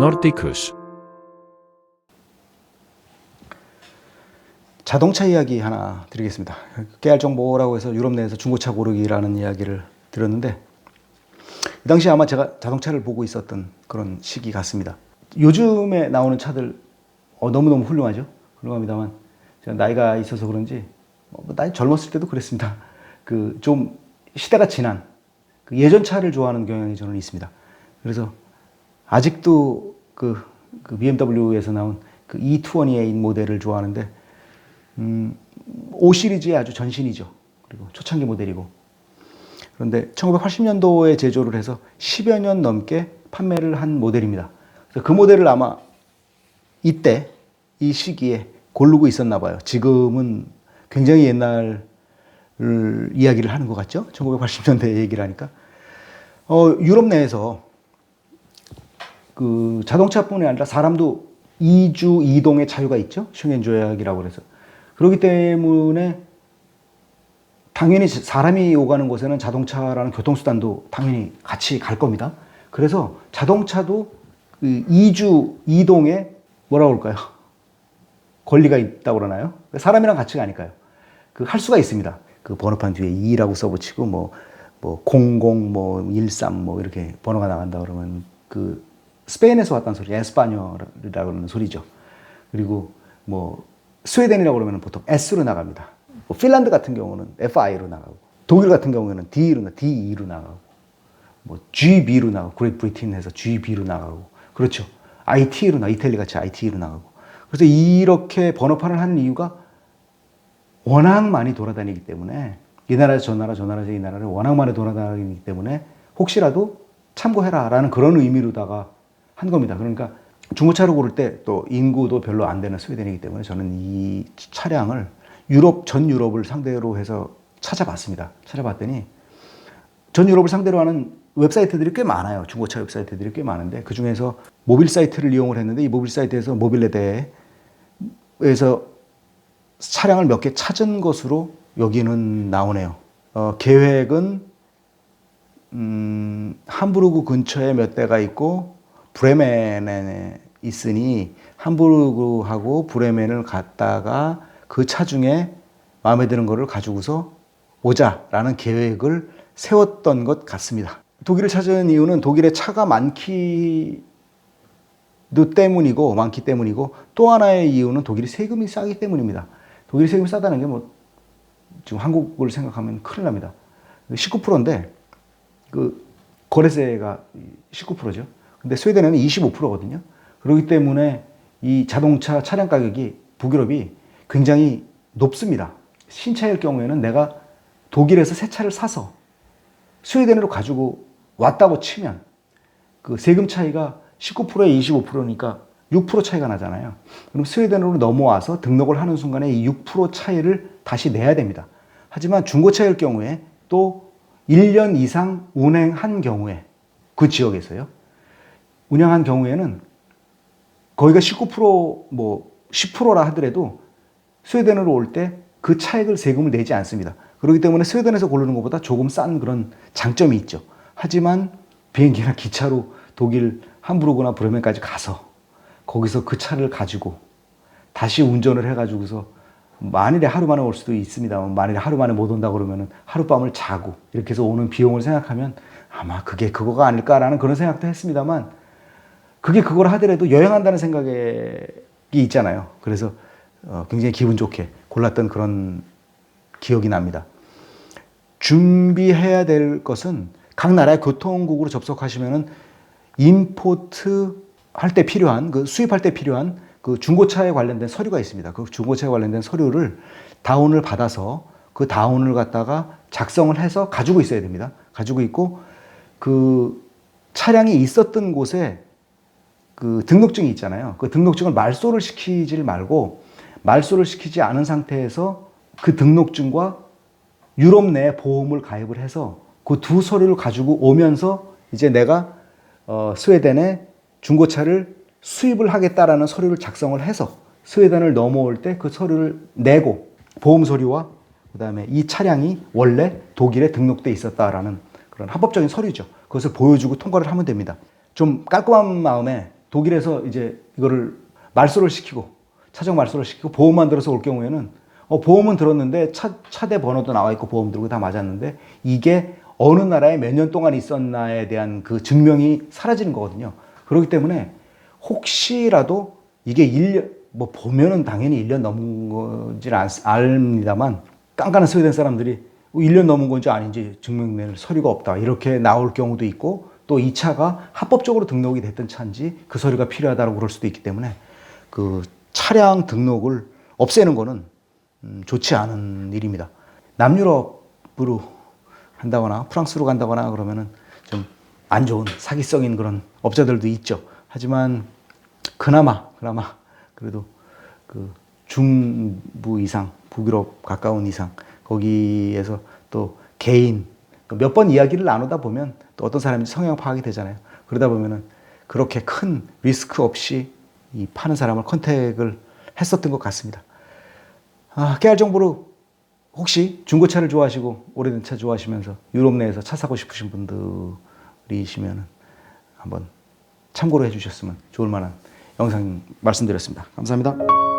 Nordicus. 자동차 이야기 하나 드리겠습니다. 깨알 정보라고 해서 유럽 내에서 중고차 고르기라는 이야기를 들었는데, 이 당시 아마 제가 자동차를 보고 있었던 그런 시기 같습니다. 요즘에 나오는 차들 너무너무 훌륭하죠. 훌륭합니다만 제가 나이가 있어서 그런지 나이 젊었을 때도 그랬습니다. 좀 시대가 지난 예전 차를 좋아하는 경향이 저는 있습니다. 그래서 아직도 BMW에서 나온 E28 모델을 좋아하는데, 5 시리즈의 아주 전신이죠. 그리고 초창기 모델이고. 그런데 1980년도에 제조를 해서 10여 년 넘게 판매를 한 모델입니다. 그래서 그 모델을 아마 이때 이 시기에 고르고 있었나 봐요. 지금은 굉장히 옛날 이야기를 하는 것 같죠? 1980년대 얘기를 하니까. 유럽 내에서 자동차뿐이 아니라 사람도 이주 이동의 자유가 있죠. 쉥겐 조약이라고 그래서. 그렇기 때문에 당연히 사람이 오가는 곳에는 자동차라는 교통수단도 당연히 같이 갈 겁니다. 그래서 자동차도 이주 이동에 뭐라고 할까요? 권리가 있다고 그러나요? 사람이랑 같이 가니까요. 할 수가 있습니다. 번호판 뒤에 2라고 써붙이고, 00, 13, 이렇게 번호가 나간다 그러면, 스페인에서 왔다는 소리, 에스파뇰이라고 그러는 소리죠. 그리고, 스웨덴이라고 그러면 보통 S로 나갑니다. 핀란드 같은 경우는 FI로 나가고, 독일 같은 경우에는 DE로 나가고, GB로 나가고, 그레이트 브리튼에서 GB로 나가고, 그렇죠. IT로 나가고, 이탈리 같이 IT로 나가고. 그래서 이렇게 번호판을 하는 이유가 워낙 많이 돌아다니기 때문에, 이 나라에서 저 나라, 저 나라에서 이 나라를 워낙 많이 돌아다니기 때문에 혹시라도 참고해라 라는 그런 의미로다가 한 겁니다. 그러니까 중고차를 고를 때 또 인구도 별로 안 되는 스웨덴이기 때문에 저는 이 차량을 전 유럽을 상대로 해서 찾아봤습니다. 찾아봤더니 전 유럽을 상대로 하는 웹사이트들이 꽤 많아요. 중고차 웹사이트들이 꽤 많은데, 그 중에서 모빌 사이트를 이용을 했는데, 이 모빌 사이트에서 모빌레대에서 차량을 몇 개 찾은 것으로 여기는 나오네요. 계획은 함부르크 근처에 몇 대가 있고 브레멘에 있으니 함부르크하고 브레멘을 갔다가 그 차 중에 마음에 드는 거를 가지고서 오자라는 계획을 세웠던 것 같습니다. 독일을 찾은 이유는 독일에 차가 많기 때문이고, 또 하나의 이유는 독일이 세금이 싸기 때문입니다. 독일이 세금이 싸다는 게 지금 한국을 생각하면 큰일 납니다. 19%인데 거래세가 19%죠. 근데 스웨덴에는 25%거든요. 그렇기 때문에 이 자동차 차량 가격이 북유럽이 굉장히 높습니다. 신차일 경우에는 내가 독일에서 새 차를 사서 스웨덴으로 가지고 왔다고 치면 세금 차이가 19%에 25%니까 6% 차이가 나잖아요. 그럼 스웨덴으로 넘어와서 등록을 하는 순간에 이 6% 차이를 다시 내야 됩니다. 하지만 중고차일 경우에 또 1년 이상 운행한 경우에, 그 지역에서요, 운영한 경우에는 거기가 19%, 10%라 하더라도 스웨덴으로 올 때 그 차액을 세금을 내지 않습니다. 그렇기 때문에 스웨덴에서 고르는 것보다 조금 싼 그런 장점이 있죠. 하지만 비행기나 기차로 독일 함부르크나 브레멘까지 가서 거기서 그 차를 가지고 다시 운전을 해가지고서 만일에 하루 만에 올 수도 있습니다만, 만일에 하루 만에 못 온다 그러면 하룻밤을 자고 이렇게 해서 오는 비용을 생각하면 아마 그게 그거가 아닐까라는 그런 생각도 했습니다만, 그게 그걸 하더라도 여행한다는 생각이 있잖아요. 그래서 굉장히 기분 좋게 골랐던 그런 기억이 납니다. 준비해야 될 것은, 각 나라의 교통국으로 접속하시면은 임포트 할 때 필요한, 수입할 때 필요한 중고차에 관련된 서류가 있습니다. 그 중고차에 관련된 서류를 다운을 받아서 그 다운을 갖다가 작성을 해서 가지고 있어야 됩니다. 가지고 있고, 그 차량이 있었던 곳에 등록증이 있잖아요. 그 등록증을 말소를 시키지 말고, 말소를 시키지 않은 상태에서 그 등록증과 유럽 내 보험을 가입을 해서 그 두 서류를 가지고 오면서 이제 내가 스웨덴에 중고차를 수입을 하겠다라는 서류를 작성을 해서 스웨덴을 넘어올 때 그 서류를 내고, 보험 서류와 그다음에 이 차량이 원래 독일에 등록돼 있었다라는 그런 합법적인 서류죠. 그것을 보여주고 통과를 하면 됩니다. 좀 깔끔한 마음에 독일에서 이제 이거를 말소를 시키고 차종 말소를 시키고 보험만 들어서 올 경우에는 보험은 들었는데 차대 번호도 나와 있고 보험 들고 다 맞았는데 이게 어느 나라에 몇 년 동안 있었나에 대한 그 증명이 사라지는 거거든요. 그렇기 때문에 혹시라도 이게 1년, 뭐 보면은 당연히 1년 넘은 건지는 압니다만 깐깐한 스웨덴 사람들이 1년 넘은 건지 아닌지 증명될 서류가 없다. 이렇게 나올 경우도 있고 또 이 차가 합법적으로 등록이 됐던 차인지 그 서류가 필요하다고 그럴 수도 있기 때문에 그 차량 등록을 없애는 거는 좋지 않은 일입니다. 남유럽으로 한다거나 프랑스로 간다거나 그러면은 좀 안 좋은 사기성인 그런 업자들도 있죠. 하지만 그나마 그래도 그 중부 이상, 북유럽 가까운 이상 거기에서 또 개인 몇 번 이야기를 나누다 보면 또 어떤 사람인지 성향 파악이 되잖아요. 그러다 보면은 그렇게 큰 리스크 없이 이 파는 사람을 컨택을 했었던 것 같습니다. 깨알 정보로 혹시 중고차를 좋아하시고 오래된 차 좋아하시면서 유럽 내에서 차 사고 싶으신 분들이시면 한번 참고로 해주셨으면 좋을 만한 영상 말씀드렸습니다. 감사합니다.